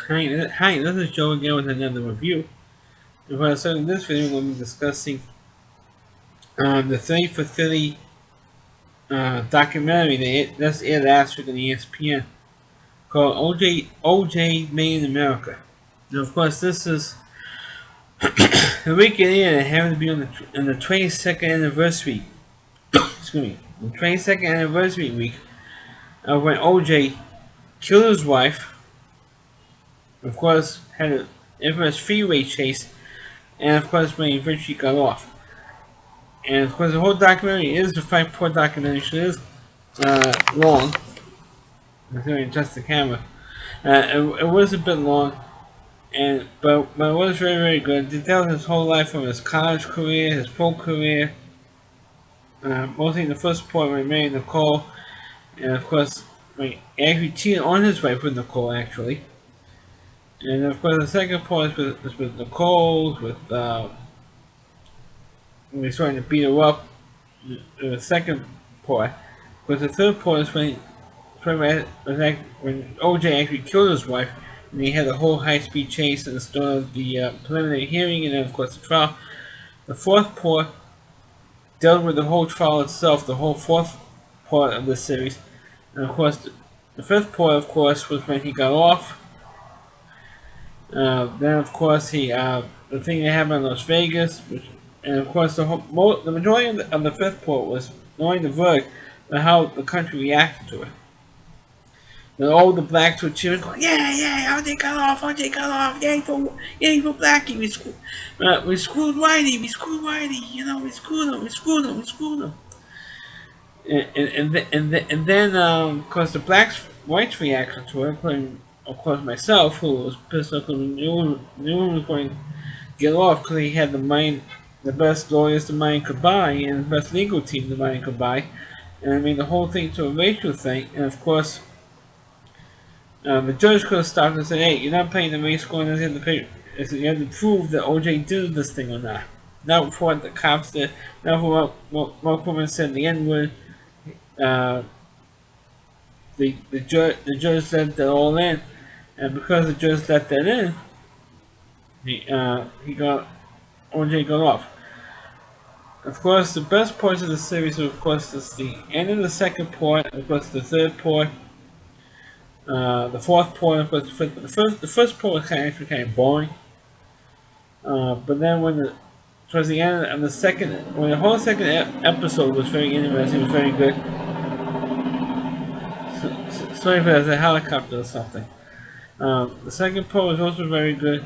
Hi, this is Joe again with another review. So in this video, we'll be discussing the 30 for 30 documentary that's aired last week on ESPN called OJ Made in America. Now, of course, this is the week it aired. It happened to be on the 22nd anniversary. Excuse me, the 22nd anniversary week of when OJ killed his wife. Of course, had an infamous freeway chase, and of course, when he eventually got off. And of course, the whole documentary is a 5-part documentary. So it is long. I'm going to adjust the camera. It was a bit long, but it was very good. It tells his whole life from his college career, his pro career. Mostly in the first part when he married Nicole, and of course, when he actually cheated on his wife with Nicole actually. And of course, the second part is with Nicole, with when he's starting to beat her up. The second part, but the third part is when OJ actually killed his wife, and he had a whole high-speed chase and the start of the preliminary hearing, and then of course the trial. The fourth part dealt with the whole trial itself, the whole fourth part of the series, and of course the fifth part, of course, was when he got off. Then of course the thing that happened in Las Vegas, and of course the majority of the fifth part was knowing the verdict and how the country reacted to it. And all the blacks were cheering, going, "Yeah, OJ got off, yay for Blackie, we screwed Whitey, we screwed him." And then, of course, the whites reaction to it, including, of course, myself, who was pissed off because we knew he was going to get off because he had the best lawyers the mind could buy, and the best legal team the mind could buy, and I mean the whole thing to a racial thing, and of course. The judge could have stopped and said, "Hey, you're not playing the race score, and you have to prove that OJ did this thing or not. Not for what the cops did, not for what Mark Woman said the N-word. Uh, the judge let that all in, and because the judge let that in, OJ got off. Of course, the best parts of the series, of course, is the end of the second part, of course, the third part. The fourth part, was the first part was actually kind of boring. But then towards the end of the second, when the whole second episode was very interesting, it was very good. Sorry if there's a helicopter or something. The second part was also very good.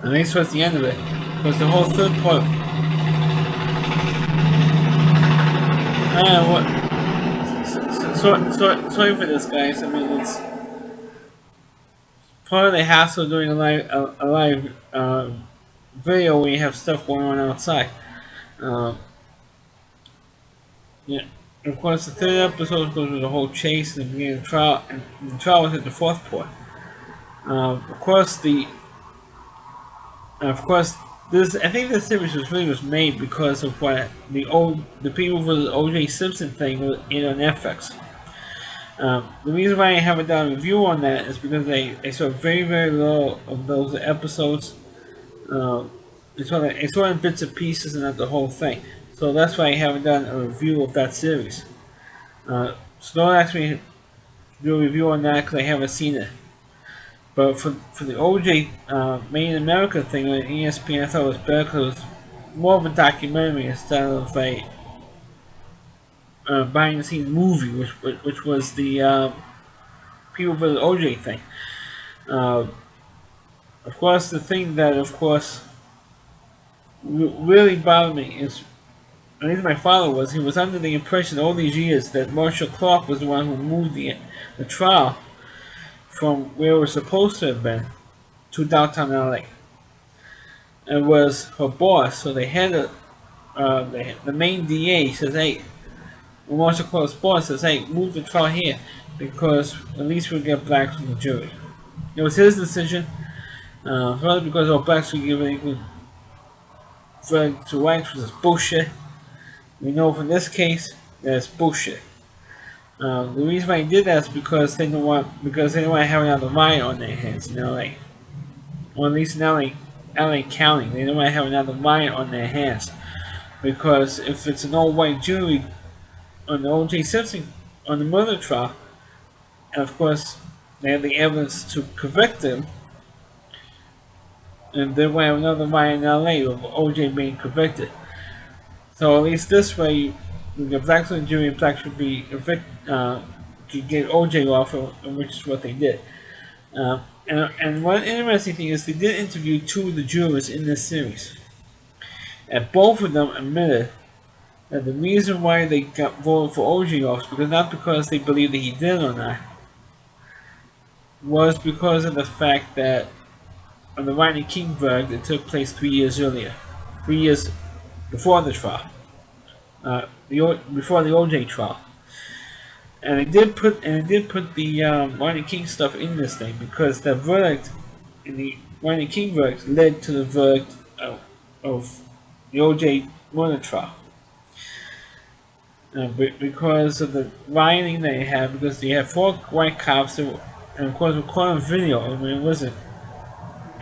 At least towards the end of it, because the whole third part. Sorry for this, guys. I mean, it's part of the hassle of doing a live video where you have stuff going on outside. Yeah. Of course, the third episode goes with the whole chase and the beginning of the trial, and the trial was at the fourth part. Of course, I think this series was made because of what the people for the O.J. Simpson thing was in on FX. The reason why I haven't done a review on that is because I saw very little of those episodes. I saw in bits and pieces and not the whole thing. So that's why I haven't done a review of that series. So don't ask me to do a review on that because I haven't seen it. But for the OJ Made in America thing on ESPN, I thought it was better because it was more of a documentary instead of a behind the scenes movie, which was the People for the OJ thing. Of course, the thing that really bothered me is, at least my father was, he was under the impression all these years that Marshall Clark was the one who moved the trial from where it was supposed to have been to downtown LA. It was her boss, so they had the main DA says, "Hey," Marshall Clark's boss says, "Hey, move the trial here because at least we'll get blacks from the jury." It was his decision, probably because all blacks were given equal to whites, which is bullshit. We know from this case that it's bullshit. The reason why they did that is because they don't want to have another riot on their hands in LA, or at least in LA County. They don't want to have another riot on their hands because if it's an all-white jury on the O.J. Simpson on the murder trial, and of course they have the evidence to convict him, and they want to have another riot in LA of O.J. being convicted. So at least this way, the blacks on the jury, blacks would be to get O.J. off, which is what they did. And one interesting thing is they did interview two of the jurors in this series, and both of them admitted that the reason why they got voted for O.J. off because not because they believed that he did or not, was because of the fact that on the Rodney King verdict that took place 3 years earlier, 3 years before the trial, before the O.J. trial. And they did put the Rodney King stuff in this thing because the verdict in the Rodney King verdict led to the verdict of the O.J. murder trial. Because of the rioting they had, because they had four white cops that were, and of course recording video. I mean, it wasn't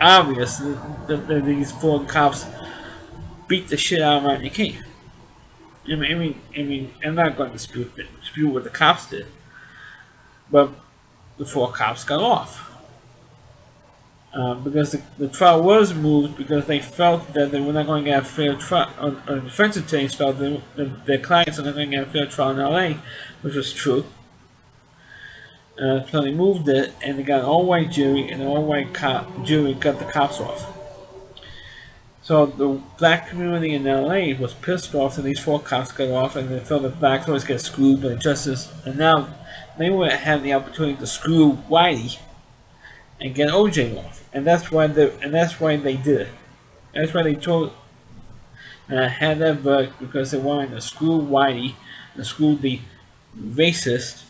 obvious that these four cops beat the shit out of Rodney King. I'm not going to dispute what the cops did, but the four cops got off because the trial was moved because they felt that they were not going to get a fair trial. Or the defense attorneys felt that their clients are not going to get a fair trial in LA, which was true. So they moved it, and they got an all-white jury, and the all-white jury got the cops off. So the black community in LA was pissed off that these four cops got off, and they felt that blacks always get screwed by the justice, and now they would have the opportunity to screw Whitey and get OJ off, and that's why they did it. That's why they told had that verdict because they wanted to screw Whitey and screw the racist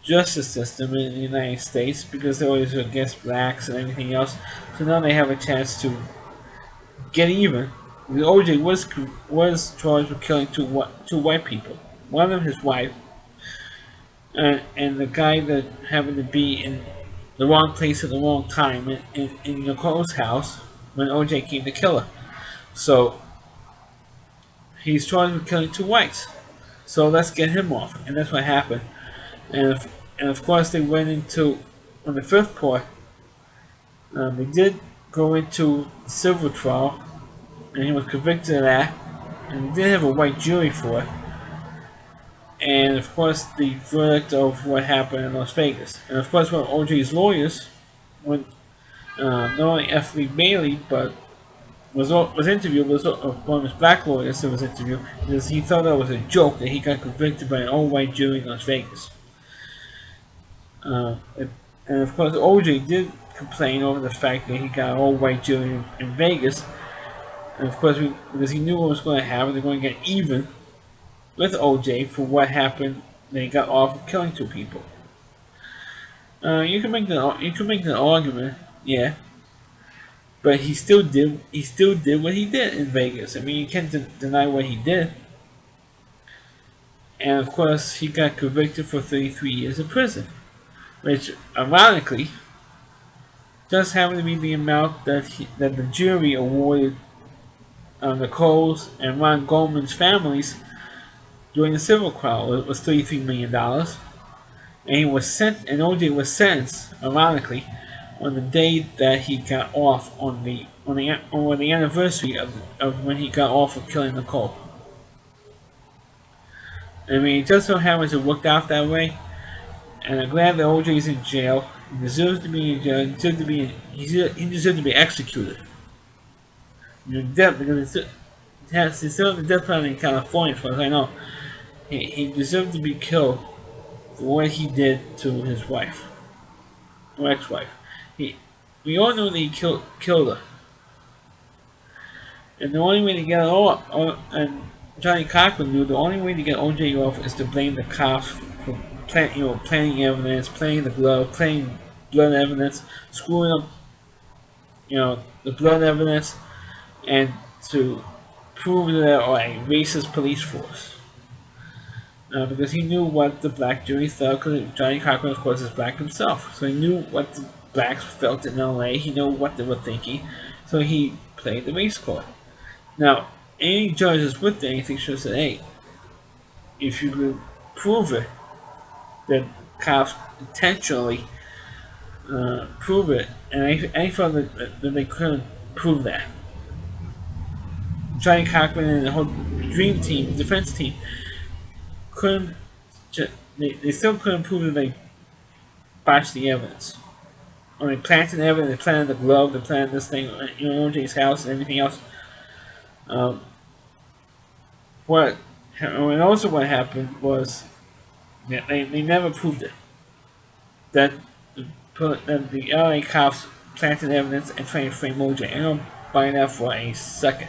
justice system in the United States because they always were against blacks and everything else. So now they have a chance to get even. OJ was charged with killing two white people. One of them his wife, and the guy that happened to be in the wrong place at the wrong time in Nicole's house when OJ came to kill her. So he's charged with killing two whites. So let's get him off, and that's what happened. And of course they went into on the fifth part. They did go into the civil trial, and he was convicted of that. And they did have a white jury for it. And of course the verdict of what happened in Las Vegas. And of course one of OJ's lawyers, when not only F. Lee Bailey, but was interviewed, was one of his black lawyers that was interviewed, because he thought that was a joke that he got convicted by an all-white jury in Las Vegas. And of course OJ did complain over the fact that he got an all-white jury in Vegas. And of course, because he knew what was going to happen, they're going to get even with OJ for what happened. They got off of killing two people. You can make the argument, yeah, but he still did what he did in Vegas. I mean, you can't deny what he did. And of course, he got convicted for 33 years in prison, which ironically just happened to be the amount that the jury awarded Nicole's and Ron Goldman's families during the civil trial. It was $33 million, and OJ was sentenced, ironically, on the day that he got off on the anniversary of when he got off of killing Nicole. I mean, it just so happens it worked out that way, and I'm glad that OJ's in jail. He deserves to be in jail. He deserves to be executed. Because it's still the death penalty in California, as far as I know. He deserved to be killed for what he did to his wife, or ex-wife. We all know that he killed her, and the only way to get it off, and Johnny Cochran knew the only way to get OJ off is to blame the cops for planting evidence, planting the glove, planting blood evidence, screwing up, the blood evidence, and to prove that they are a racist police force. because he knew what the black jury thought. Because Johnny Cochran, of course, is black himself, so he knew what the blacks felt in L.A. He knew what they were thinking, so he played the race card. Now, any judges with anything should say, "Hey, if you could prove it, that cops intentionally prove it," and I felt that they couldn't prove that. Johnny Cochran and the whole Dream Team, defense team, couldn't. They still couldn't prove that they botched the evidence. Or they planted the evidence, they planted the glove, they planted this thing in OJ's house and everything else. Um, what and also what happened was that they never proved it. That the LA cops planted evidence and tried to frame OJ. I don't buy that for a second.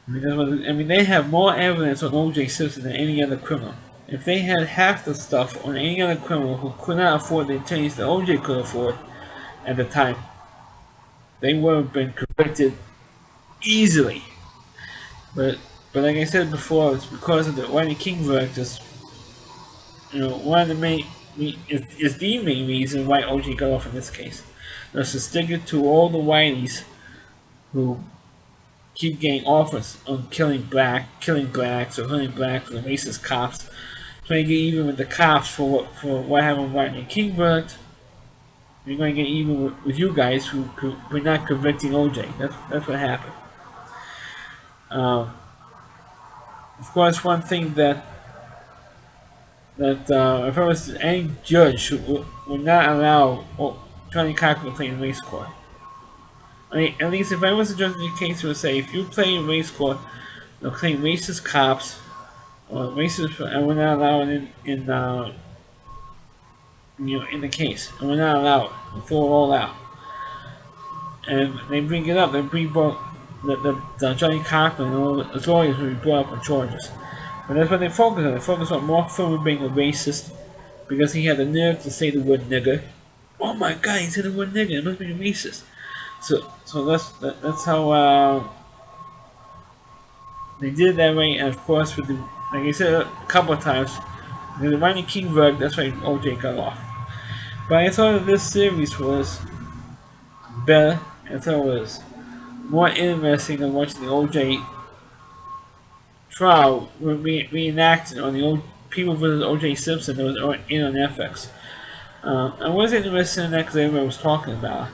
Because they have more evidence on O.J. Simpson than any other criminal. If they had half the stuff on any other criminal who could not afford the attorneys that O.J. could afford at the time, they would have been convicted easily. But like I said before, it's because of the Rodney King verdict. Is one of the main is the main reason why O.J. got off in this case. That's to stick it to all the whiteys who keep getting offers on killing blacks or hunting blacks or racist cops, trying to get even with the cops for what happened with Rodney King verdict. You're going to get even with you guys who were not convicting OJ. That's what happened. Of course, one thing that if I was any judge would not allow Johnny Cochran to play in race court. I mean, at least if I was a judge in the case, I would say if you play in race court, they'll claim racist cops or racist. I would not allow it in the case. I would not allow it. We'll throw it all out. And they bring it up. They bring both the Johnny Cochran and all the lawyers will be brought up on charges. But that's what they focus on. They focus on Mark Fuhrman being a racist because he had the nerve to say the word nigger. Oh my God, he said the word nigger. It must be racist. So that's how they did it that way. And of course, with like I said a couple of times, with the Rodney King verdict, that's why OJ got off. But I thought that this series was better. I thought it was more interesting than watching the OJ trial reenacted on the old People vs. OJ Simpson that was in on FX. I wasn't interested in that because everybody was talking about it.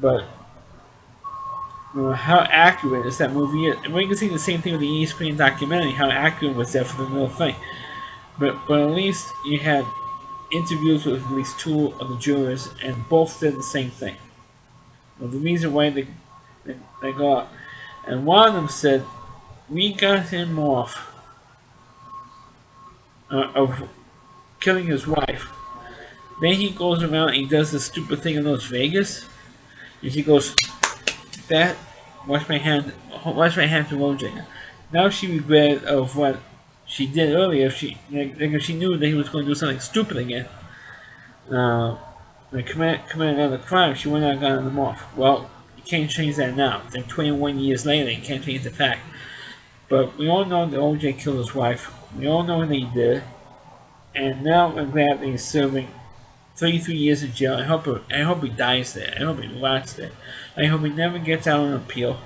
But how accurate is that movie? And we can see the same thing with the ESPN documentary. How accurate was that for the real thing? But at least you had interviews with at least two of the jurors, and both said the same thing. Well, the reason why they got, and one of them said, "We got him off of killing his wife." Then he goes around and he does this stupid thing in Las Vegas, and he goes, "That wash my hand to OJ." Now she regretted of what she did earlier. If she knew that he was going to do something stupid again, commit another crime, she would not have gotten him off. Well, you can't change that now. It's like 21 years later, you can't change the fact. But we all know that OJ killed his wife. We all know that he did. And now I'm glad that he's serving 33 years in jail. I hope he dies there. I hope he rots there. I hope he never gets out on appeal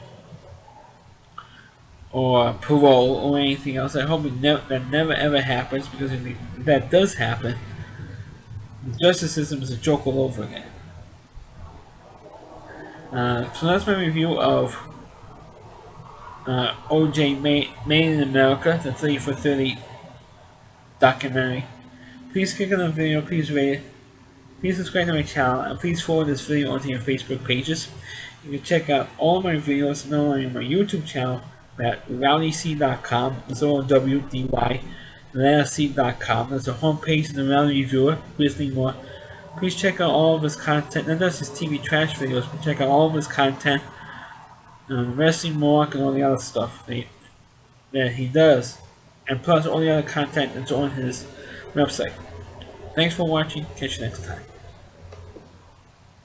or parole or anything else. I hope that never ever happens, because if that does happen, the justice system is a joke all over again. So that's my review of OJ Made in America, the 30 for 30 documentary. Please click on the video, please rate it, please subscribe to my channel, and please forward this video onto your Facebook pages. You can check out all my videos not only on my YouTube channel at rowdyc.com, that's OWDY, C.com. That's the homepage of the Rowdy Reviewer. Please need more. Please check out all of his content, not just his TV trash videos, but check out all of his content on Wrestling Mark and all the other stuff that he does, and plus all the other content that's on his website. Thanks for watching. Catch you next time.